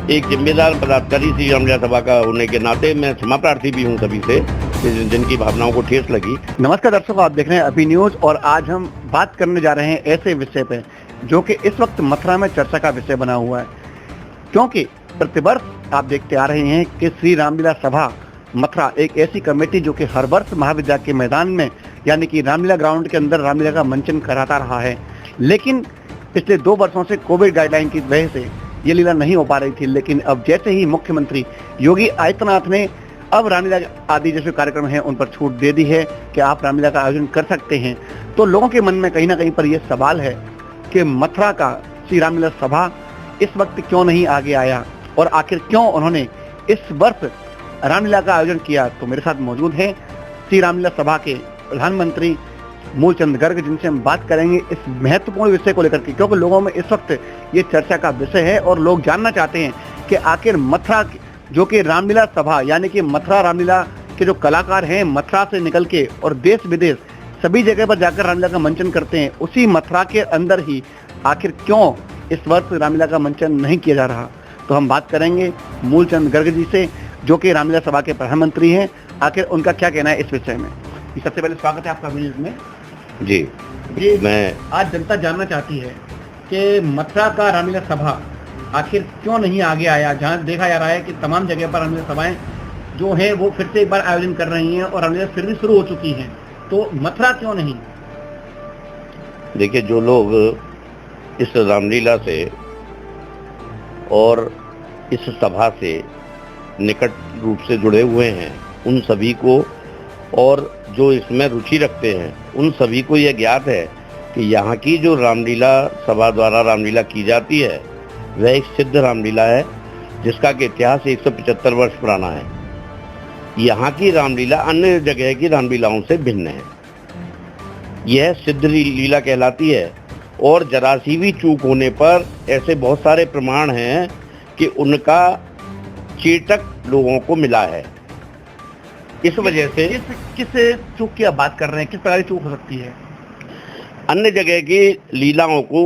एक जिम्मेदार पदाधिकारी श्री रामलीला सभा का होने के नाते मैं क्षमा प्रार्थी भी हूँ सभी से जिनकी भावनाओं को ठेस लगी। नमस्कार दर्शकों, आप देख रहे हैं अभी न्यूज और आज हम बात करने जा रहे हैं ऐसे विषय पे जो कि इस वक्त मथुरा में चर्चा का विषय बना हुआ है, क्योंकि प्रतिवर्ष आप देखते आ रहे हैं कि श्री रामलीला सभा मथुरा एक ऐसी कमेटी जो कि हर वर्ष महाविद्यालय के मैदान में यानी कि रामलीला ग्राउंड के अंदर रामलीला का मंचन कराता रहा है। लेकिन पिछले 2 वर्षों से कोविड गाइडलाइन की वजह से ये लीला नहीं हो पा रही थी। लेकिन अब जैसे ही मुख्यमंत्री योगी आदित्यनाथ ने अब रामलीला आदि जैसे कार्यक्रम हैं उन पर छूट दे दी है कि आप रामलीला का आयोजन कर सकते हैं, तो लोगों के मन में कहीं ना कहीं पर यह सवाल है कि मथुरा का श्री रामलीला सभा इस वक्त क्यों नहीं आगे आया और आखिर क्यों उन्होंने इस वर्ष रामलीला का आयोजन किया। तो मेरे साथ मौजूद हैं श्री रामलीला सभा के प्रधानमंत्री मूलचंद गर्ग, जिनसे हम बात करेंगे इस महत्वपूर्ण विषय को लेकर के, क्योंकि लोगों में इस वक्त ये चर्चा का विषय है और लोग जानना चाहते हैं कि आखिर मथुरा जो कि रामलीला सभा यानी कि मथुरा रामलीला के जो कलाकार हैं मथुरा से निकल के और देश विदेश सभी जगह पर जाकर रामलीला का मंचन करते हैं, उसी मथुरा के अंदर ही आखिर क्यों इस वर्ष रामलीला का मंचन नहीं किया जा रहा। तो हम बात करेंगे मूलचंद गर्ग जी से जो कि रामलीला सभा के प्रधानमंत्री हैं, आखिर उनका क्या कहना है इस विषय में। सबसे पहले स्वागत है आपका न्यूज में। जी मैं आज जनता जानना चाहती है कि मथुरा का रामलीला सभा आखिर क्यों नहीं आगे आया, जहां देखा जा रहा है कि तमाम जगह पर रामलीला सभाएं जो हैं वो फिर से एक बार आयोजन कर रही हैं और रामलीला फिर भी शुरू हो चुकी हैं, तो मथुरा क्यों नहीं। देखिए, जो लोग इस रामलीला से और इस सभा से निकट रूप से जुड़े हुए हैं उन सभी को और जो इसमें रुचि रखते हैं उन सभी को यह ज्ञात है कि यहाँ की जो रामलीला सभा द्वारा रामलीला की जाती है वह एक सिद्ध रामलीला है जिसका कि इतिहास 175 वर्ष पुराना है। यहाँ की रामलीला अन्य जगह की रामलीलाओं से भिन्न है। यह सिद्ध लीला कहलाती है और जरा सी भी चूक होने पर ऐसे बहुत सारे प्रमाण हैं कि उनका चेतक लोगों को मिला है। इस वजह से किस चूक की आप बात कर रहे हैं, किस प्रकार की चूक हो सकती है। अन्य जगह की लीलाओं को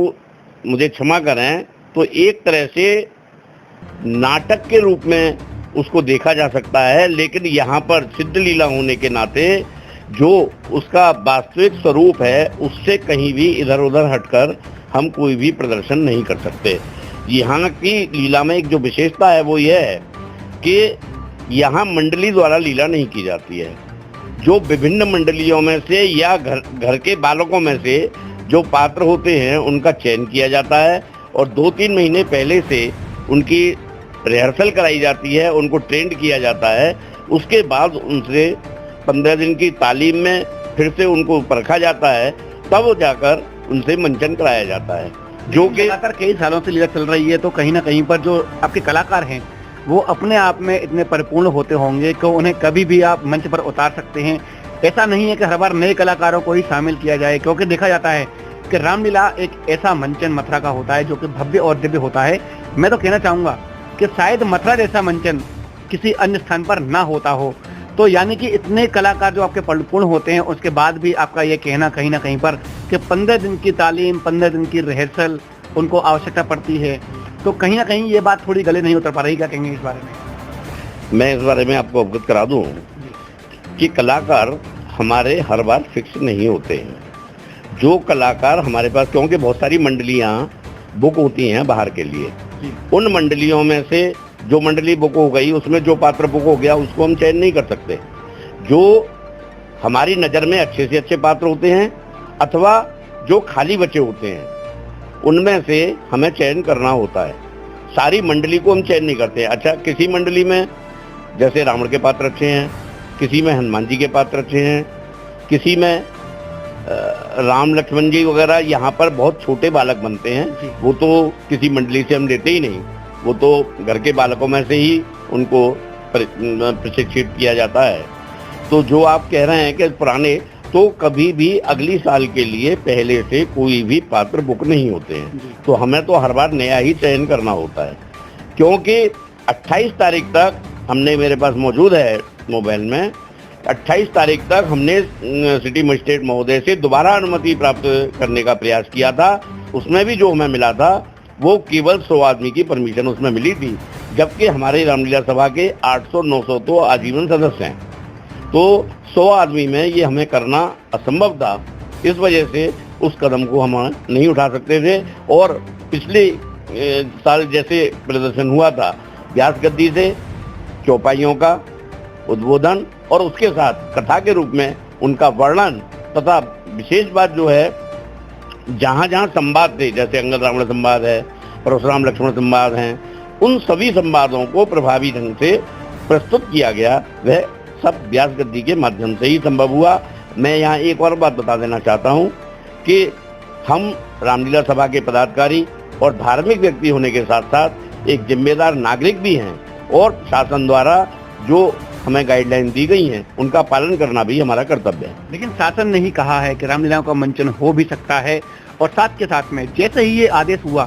मुझे क्षमा करें तो एक तरह से नाटक के रूप में उसको देखा जा सकता है, लेकिन यहाँ पर सिद्ध लीला होने के नाते जो उसका वास्तविक स्वरूप है उससे कहीं भी इधर उधर हटकर हम कोई भी प्रदर्शन नहीं कर सकते। यहाँ की लीला में एक जो विशेषता है वो यह है कि यहाँ मंडली द्वारा लीला नहीं की जाती है। जो विभिन्न मंडलियों में से या घर के बालकों में से जो पात्र होते हैं उनका चयन किया जाता है और 2-3 महीने पहले से उनकी रिहर्सल कराई जाती है, उनको ट्रेंड किया जाता है। उसके बाद उनसे 15 दिन की तालीम में फिर से उनको परखा जाता है, तब जाकर उनसे मंचन कराया जाता है। जो कि कई सालों से लीला चल रही है, तो कहीं ना कहीं पर जो आपके कलाकार हैं वो अपने आप में इतने परिपूर्ण होते होंगे कि उन्हें कभी भी आप मंच पर उतार सकते हैं। ऐसा नहीं है कि हर बार नए कलाकारों को ही शामिल किया जाए, क्योंकि देखा जाता है कि रामलीला एक ऐसा मंचन मथुरा का होता है जो कि भव्य और दिव्य होता है। मैं तो कहना चाहूँगा कि शायद मथुरा जैसा मंचन किसी अन्य स्थान पर ना होता हो। तो यानी कि इतने कलाकार जो आपके परिपूर्ण होते हैं उसके बाद भी आपका ये कहना कहीं ना कहीं पर कि 15 दिन की तालीम, 15 दिन की रिहर्सल उनको आवश्यकता पड़ती है, तो कहीं ना कहीं ये बात थोड़ी गले नहीं उतर पा रही। क्या कहेंगे इस बारे में। मैं इस बारे में आपको अवगत करा दूं कि कलाकार हमारे हर बार फिक्स नहीं होते हैं। जो कलाकार हमारे पास, क्योंकि बहुत सारी मंडलियां बुक होती हैं बाहर के लिए, उन मंडलियों में से जो मंडली बुक हो गई उसमें जो पात्र बुक हो गया उसको हम चयन नहीं कर सकते। जो हमारी नज़र में अच्छे से अच्छे पात्र होते हैं अथवा जो खाली बचे होते हैं उनमें से हमें चयन करना होता है। सारी मंडली को हम चयन नहीं करते। अच्छा, किसी मंडली में जैसे रावण के पात्र अच्छे हैं, किसी में हनुमान जी के पात्र अच्छे हैं, किसी में राम लक्ष्मण जी वगैरह यहाँ पर बहुत छोटे बालक बनते हैं, वो तो किसी मंडली से हम लेते ही नहीं, वो तो घर के बालकों में से ही उनको प्रशिक्षित किया जाता है। तो जो आप कह रहे हैं कि पुराने, तो कभी भी अगली साल के लिए पहले से कोई भी पात्र बुक नहीं होते हैं, तो हमें तो हर बार नया ही चयन करना होता है। क्योंकि 28 तारीख तक हमने, मेरे पास मौजूद है मोबाइल में, 28 तारीख तक हमने सिटी मजिस्ट्रेट महोदय से दोबारा अनुमति प्राप्त करने का प्रयास किया था। उसमें भी जो हमें मिला था वो केवल 100 आदमी की परमिशन उसमें मिली थी, जबकि हमारे रामलीला सभा के 800-900 तो आजीवन सदस्य हैं। तो 100 आदमी में ये हमें करना असंभव था। इस वजह से उस कदम को हम नहीं उठा सकते थे। और पिछले साल जैसे प्रदर्शन हुआ था, व्यास गद्दी से चौपाइयों का उद्बोधन और उसके साथ कथा के रूप में उनका वर्णन तथा विशेष बात जो है, जहाँ जहाँ संवाद थे, जैसे अंगद रावण संवाद है, परशुराम लक्ष्मण संवाद हैं, उन सभी संवादों को प्रभावी ढंग से प्रस्तुत किया गया। वह सब व्यास गद्दी के माध्यम से ही संभव हुआ। मैं यहाँ एक और बात बता देना चाहता हूँ कि हम रामलीला सभा के पदाधिकारी और धार्मिक व्यक्ति होने के साथ साथ एक जिम्मेदार नागरिक भी हैं, और शासन द्वारा जो हमें गाइडलाइन दी गई हैं उनका पालन करना भी हमारा कर्तव्य है। लेकिन शासन ने ही कहा है कि रामलीलाओं का मंचन हो भी सकता है, और साथ के साथ में जैसे ही ये आदेश हुआ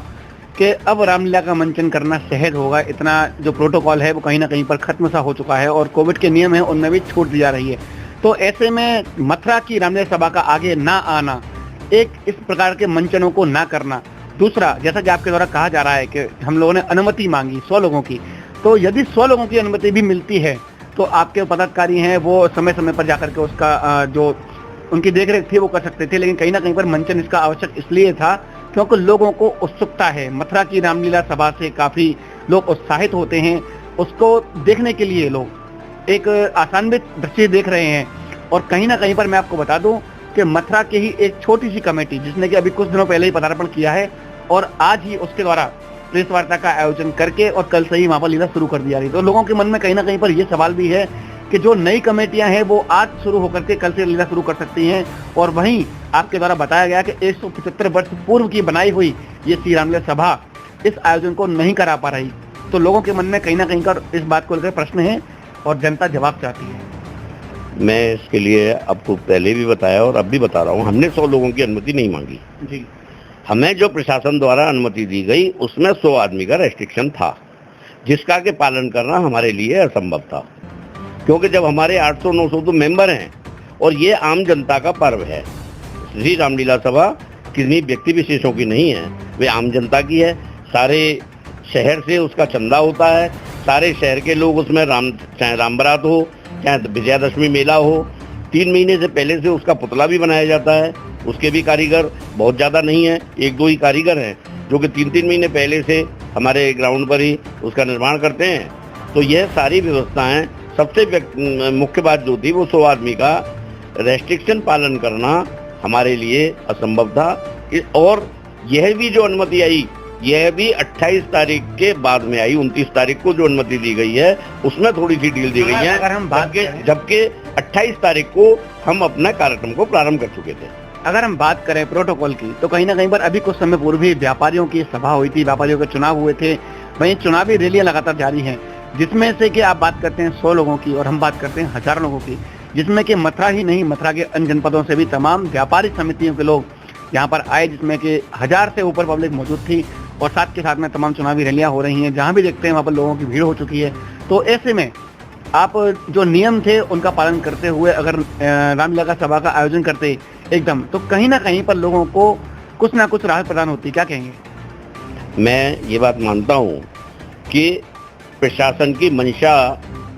कि अब रामलीला का मंचन करना सहज होगा, इतना जो प्रोटोकॉल है वो कहीं ना कहीं पर खत्म सा हो चुका है और कोविड के नियम है उनमें भी छूट दी जा रही है। तो ऐसे में मथुरा की रामलीला सभा का आगे ना आना, एक इस प्रकार के मंचनों को ना करना, दूसरा जैसा कि आपके द्वारा कहा जा रहा है कि हम लोगों ने अनुमति मांगी 100 लोगों की, तो यदि 100 लोगों की अनुमति भी मिलती है तो आपके पदाधिकारी हैं वो समय समय पर जाकर के उसका जो उनकी देखरेख थी वो कर सकते थे। लेकिन कहीं ना कहीं पर मंचन इसका आवश्यक इसलिए था क्योंकि लोगों को उत्सुकता है। मथुरा की रामलीला सभा से काफी लोग उत्साहित होते हैं, उसको देखने के लिए लोग एक आसान्वित दृश्य देख रहे हैं। और कहीं ना कहीं पर मैं आपको बता दूं कि मथुरा की ही एक छोटी सी कमेटी, जिसने कि अभी कुछ दिनों पहले ही पदार्पण किया है और आज ही उसके द्वारा प्रेस वार्ता का आयोजन करके और कल से ही वहां पर लीला शुरू कर दिया गई। तो लोगों के मन में कहीं ना कहीं पर यह सवाल भी है कि जो नई कमेटियां हैं वो आज शुरू होकर के कल से लीला शुरू कर सकती हैं, और वहीं आपके द्वारा बताया गया कि 175 वर्ष पूर्व की बनाई हुई ये श्री रामलीला सभा इस आयोजन को नहीं करा पा रही। तो लोगों के मन में कहीं ना कहीं का इस बात को लेकर प्रश्न है और जनता जवाब चाहती है। मैं इसके लिए आपको पहले भी बताया और अब भी बता रहा हूँ, हमने 100 लोगों की अनुमति नहीं मांगी जी। हमें जो प्रशासन द्वारा अनुमति दी गई उसमें 100 आदमी का रेस्ट्रिक्शन था, जिसका के पालन करना हमारे लिए असंभव था। क्योंकि जब हमारे 800-900 तो मेंबर हैं और ये आम जनता का पर्व है। श्री रामलीला सभा किसी व्यक्ति विशेषों की नहीं है, वे आम जनता की है। सारे शहर से उसका चंदा होता है, सारे शहर के लोग उसमें चाहे राम बारात हो, चाहे विजयादशमी मेला हो, 3 महीने से पहले से उसका पुतला भी बनाया जाता है। उसके भी कारीगर बहुत ज़्यादा नहीं है, 1-2 ही कारीगर हैं जो कि 3-3 महीने पहले से हमारे ग्राउंड पर ही उसका निर्माण करते हैं। तो यह सारी व्यवस्थाएं, सबसे मुख्य बात जो थी वो 100 आदमी का रेस्ट्रिक्शन पालन करना हमारे लिए असंभव था। और यह भी जो अनुमति आई, यह भी 28 तारीख के बाद में आई। 29 तारीख को जो अनुमति दी गई है उसमें थोड़ी सी ढील दी गई है, अगर हम बात जबकि 28 तारीख को हम अपना कार्यक्रम को प्रारंभ कर चुके थे। अगर हम बात करें प्रोटोकॉल की, तो कहीं ना कहीं पर अभी कुछ समय पूर्व ही व्यापारियों की सभा हुई थी, व्यापारियों के चुनाव हुए थे, वहीं चुनावी रैलियां लगातार जारी हैं, जिसमें से कि आप बात करते हैं 100 लोगों की और हम बात करते हैं 1000 लोगों की, जिसमें कि मथुरा ही नहीं, मथुरा के अन्य जनपदों से भी तमाम व्यापारिक समितियों के लोग यहाँ पर आए, जिसमें कि 1000 से ऊपर पब्लिक मौजूद थी। और साथ के साथ में तमाम चुनावी रैलियां हो रही हैं, जहाँ भी देखते हैं वहाँ पर लोगों की भीड़ हो चुकी है। तो ऐसे में आप जो नियम थे उनका पालन करते हुए अगर रामलीला सभा का आयोजन करते एकदम, तो कहीं ना कहीं पर लोगों को कुछ ना कुछ राहत प्रदान होती। क्या कहेंगे? मैं ये बात मानता हूँ कि प्रशासन की मंशा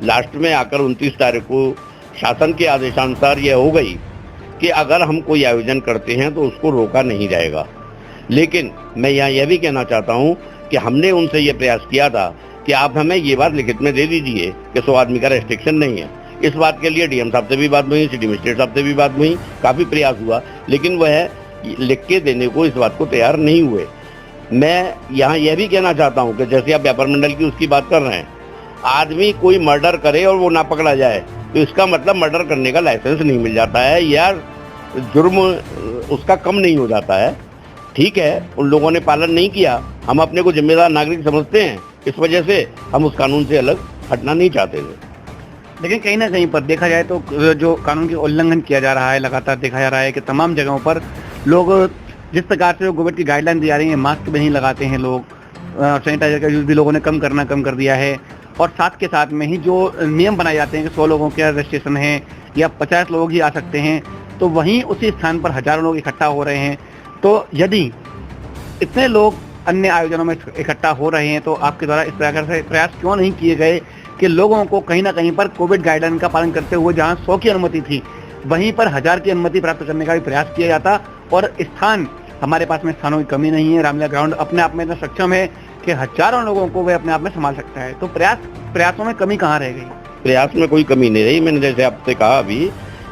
लास्ट में आकर 29 तारीख को शासन के आदेशानुसार यह हो गई कि अगर हम कोई आयोजन करते हैं तो उसको रोका नहीं जाएगा। लेकिन मैं यहाँ यह भी कहना चाहता हूँ कि हमने उनसे ये प्रयास किया था कि आप हमें ये बात लिखित में दे दीजिए कि 100 आदमी का रेस्ट्रिक्शन नहीं है। इस बात के लिए डीएम साहब से भी बात हुई, सिटी मजिस्ट्रेट साहब से भी बात हुई, काफ़ी प्रयास हुआ, लेकिन वह लिख के देने को इस बात को तैयार नहीं हुए। मैं यहाँ यह भी कहना चाहता हूँ कि जैसे आप व्यापार मंडल की उसकी बात कर रहे हैं, आदमी कोई मर्डर करे और वो ना पकड़ा जाए तो इसका मतलब मर्डर करने का लाइसेंस नहीं मिल जाता है या जुर्म उसका कम नहीं हो जाता है। ठीक है, उन लोगों ने पालन नहीं किया, हम अपने को जिम्मेदार नागरिक समझते हैं, इस वजह से हम उस कानून से अलग हटना नहीं चाहते थे। लेकिन कहीं ना कहीं पर देखा जाए तो जो कानून की उल्लंघन किया जा रहा है, लगातार देखा जा रहा है कि तमाम जगहों पर लोग जिस प्रकार से गवर्नमेंट की गाइडलाइन दी जा रही है, मास्क भी नहीं लगाते हैं लोग, सैनिटाइजर का यूज़ भी लोगों ने कम कर दिया है। और साथ के साथ में ही जो नियम बनाए जाते हैं कि 100 लोगों के रजिस्ट्रेशन है या 50 लोग ही आ सकते हैं, तो वहीं उसी स्थान पर हजारों लोग इकट्ठा हो रहे हैं। तो यदि इतने लोग अन्य आयोजनों में इकट्ठा हो रहे हैं, तो आपके द्वारा इस प्रकार से प्रयास क्यों नहीं किए गए कि लोगों को कहीं ना कहीं पर कोविड गाइडलाइन का पालन करते हुए जहां 100 की अनुमति थी वहीं पर 1000 की अनुमति प्राप्त करने का भी प्रयास किया जाता। और स्थान, हमारे पास में स्थानों की कमी नहीं है, रामलीला ग्राउंड अपने आप में इतना सक्षम है कि हजारों लोगों को वह अपने आप में संभाल सकता है। तो प्रयासों में कमी कहाँ रह गई? प्रयास में कोई कमी नहीं रही। मैंने जैसे आपसे कहा अभी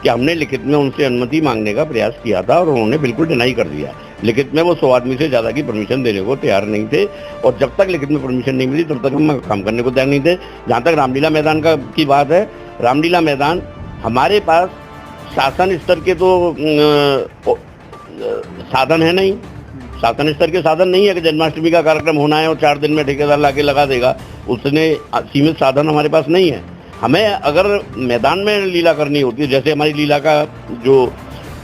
कि हमने लिखित में उनसे अनुमति मांगने का प्रयास किया था और उन्होंने बिल्कुल डिनाई कर दिया। लिखित में वो 100 आदमी से ज़्यादा की परमिशन देने को तैयार नहीं थे और जब तक लिखित में परमिशन नहीं मिली तब तक हम काम करने को तैयार नहीं थे। जहाँ तक रामलीला मैदान की बात है, रामलीला मैदान हमारे पास शासन स्तर के तो साधन है नहीं, शासन स्तर के साधन नहीं है कि जन्माष्टमी का कार्यक्रम होना है और 4 दिन में ठेकेदार लाके लगा देगा, उसने सीमित साधन हमारे पास नहीं है। हमें अगर मैदान में लीला करनी होती है, जैसे हमारी लीला का जो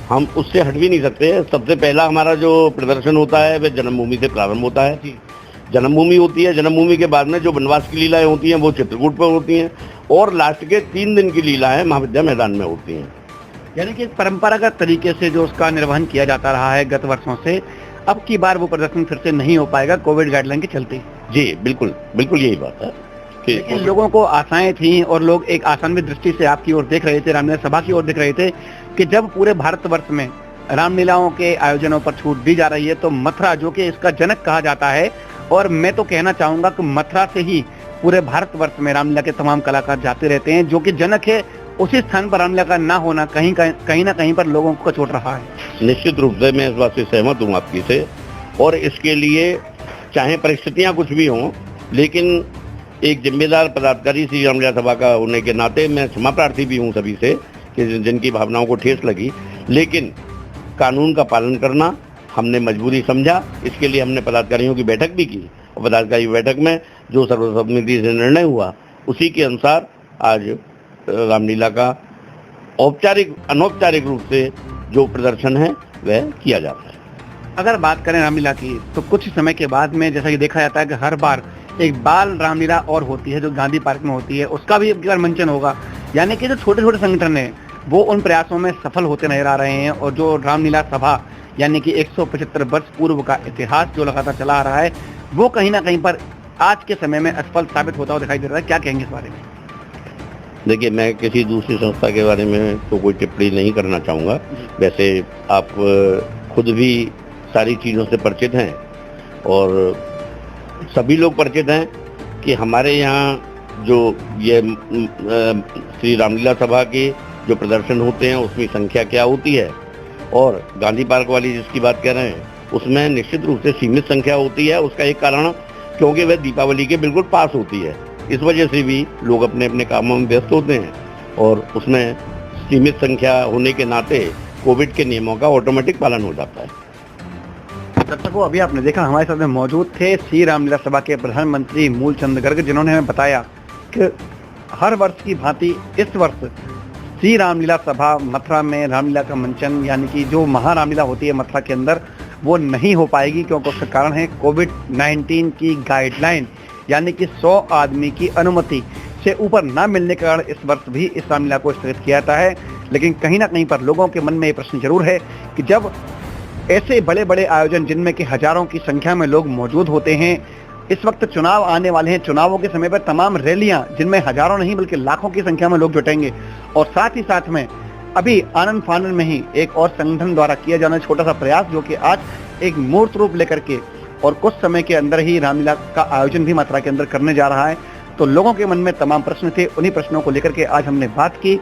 हम उससे हट भी नहीं सकते। सबसे पहला हमारा जो प्रदर्शन होता है वह जन्मभूमि से प्रारंभ होता है। जन्मभूमि होती है, जन्मभूमि के बाद में जो वनवास की लीलाएं होती हैं वो चित्रकूट पर होती हैं और लास्ट के 3 दिन की लीलाएं महाविद्या मैदान में होती हैं। यानी कि परंपरागत तरीके से जो उसका निर्वहन किया जाता रहा है गत वर्षों से, अब की बार वो प्रदर्शन फिर से नहीं हो पाएगा कोविड गाइडलाइन के चलते। जी बिल्कुल बिल्कुल यही बात है। लेकिन लोगों को आशाएं थी और लोग एक आशान्वित भी दृष्टि से आपकी ओर देख रहे थे, रामलीला सभा की ओर देख रहे थे कि जब पूरे भारतवर्ष में रामलीलाओं के आयोजनों पर छूट दी जा रही है तो मथुरा, जो कि इसका जनक कहा जाता है, और मैं तो कहना चाहूंगा कि मथुरा से ही पूरे भारतवर्ष में रामलीला के तमाम कलाकार जाते रहते हैं, जो कि जनक है, उसी स्थान पर रामलीला का ना होना कहीं ना कहीं पर लोगों को कचोट रहा है। निश्चित रूप से मैं इस बात से सहमत हूँ आपकी से, और इसके लिए चाहे परिस्थितियाँ कुछ भी हों, लेकिन एक जिम्मेदार पदाधिकारी श्री रामलीला सभा का होने के नाते मैं क्षमा प्रार्थी भी हूँ सभी से कि जिनकी भावनाओं को ठेस लगी, लेकिन कानून का पालन करना हमने मजबूरी समझा। इसके लिए हमने पदाधिकारियों की बैठक भी की और पदाधिकारी बैठक में जो सर्वसम्मति से निर्णय हुआ उसी के अनुसार आज रामलीला का औपचारिक अनौपचारिक रूप से जो प्रदर्शन है वह किया जाता है। अगर बात करें रामलीला की तो कुछ समय के बाद में जैसा कि देखा जाता है कि हर बार एक बाल रामलीला और होती है जो गांधी पार्क में होती है, उसका भी एक बार मंचन होगा। यानी कि जो छोटे छोटे संगठन है वो उन प्रयासों में सफल होते नजर आ रहे हैं और जो रामलीला सभा यानी कि 175 वर्ष पूर्व का इतिहास जो लगातार चला आ रहा है वो कहीं ना कहीं पर आज के समय में असफल साबित होता हुआ दिखाई दे रहा है। क्या कहेंगे इस बारे में? देखिए, मैं किसी दूसरी संस्था के बारे में तो कोई टिप्पणी नहीं करना चाहूँगा। वैसे आप खुद भी सारी चीज़ों से परिचित हैं और सभी लोग परिचित हैं कि हमारे यहाँ जो ये श्री रामलीला सभा के जो प्रदर्शन होते हैं उसमें संख्या क्या होती है, और गांधी पार्क वाली जिसकी बात कर रहे हैं उसमें निश्चित रूप से सीमित संख्या होती है। उसका एक कारण क्योंकि वह दीपावली के बिल्कुल पास होती है, इस वजह से भी लोग अपने अपने कामों में व्यस्त होते हैं और उसमें सीमित संख्या होने के नाते कोविड के नियमों का ऑटोमेटिक पालन हो जाता है। दर्शकों, अभी आपने देखा हमारे साथ में मौजूद थे श्री रामलीला सभा के प्रधानमंत्री मूलचंद गर्ग, जिन्होंने हमें बताया कि हर वर्ष की भांति इस वर्ष श्री रामलीला सभा मथुरा में रामलीला का मंचन यानी कि जो महारामलीला होती है मथुरा के अंदर वो नहीं हो पाएगी, क्योंकि उसका कारण है कोविड-19 की गाइडलाइन यानी कि 100 आदमी की अनुमति से ऊपर ना मिलने के कारण इस वर्ष भी इस रामलीला को स्थगित किया जाता है। लेकिन कहीं ना कहीं पर लोगों के मन में ये प्रश्न जरूर है कि जब ऐसे बड़े बड़े आयोजन जिनमें कि हजारों की संख्या में लोग मौजूद होते हैं, इस वक्त चुनाव आने वाले हैं, चुनावों के समय पर तमाम रैलियां जिनमें हजारों नहीं बल्कि लाखों की संख्या में लोग जुटेंगे, और साथ ही साथ में अभी आनंद फानंद में ही एक और संगठन द्वारा किया जाना छोटा सा प्रयास जो कि आज एक मूर्त रूप लेकर के और कुछ समय के अंदर ही रामलीला का आयोजन भी मथुरा के अंदर करने जा रहा है, तो लोगों के मन में तमाम प्रश्न थे। उन्हीं प्रश्नों को लेकर के आज हमने बात की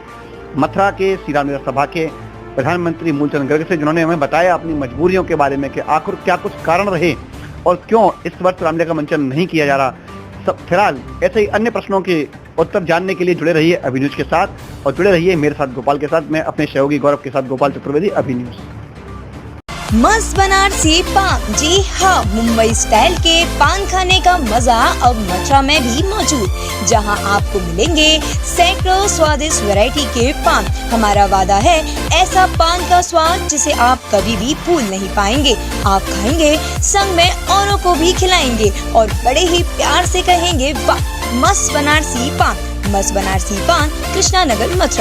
मथुरा के श्री रामलीला सभा के प्रधानमंत्री मूलचंद गर्ग से, जिन्होंने हमें बताया अपनी मजबूरियों के बारे में कि आखिर क्या कुछ कारण रहे और क्यों इस वर्ष रामलीला का मंचन नहीं किया जा रहा। सब फिलहाल ऐसे ही अन्य प्रश्नों के उत्तर जानने के लिए जुड़े रहिए अभी न्यूज के साथ और जुड़े रहिए मेरे साथ गोपाल के साथ। मैं अपने सहयोगी गौरव के साथ गोपाल चतुर्वेदी, अभी न्यूज। मस्त बनारसी पान, जी हाँ, मुंबई स्टाइल के पान खाने का मजा अब मथुरा में भी मौजूद, जहां आपको मिलेंगे सैकड़ों स्वादिष्ट वैरायटी के पान। हमारा वादा है ऐसा पान का स्वाद जिसे आप कभी भी भूल नहीं पाएंगे। आप खाएंगे, संग में औरों को भी खिलाएंगे और बड़े ही प्यार से कहेंगे वाह। मस्त बनारसी पान, मस्त बनारसी पान, कृष्णा नगर, मथुरा।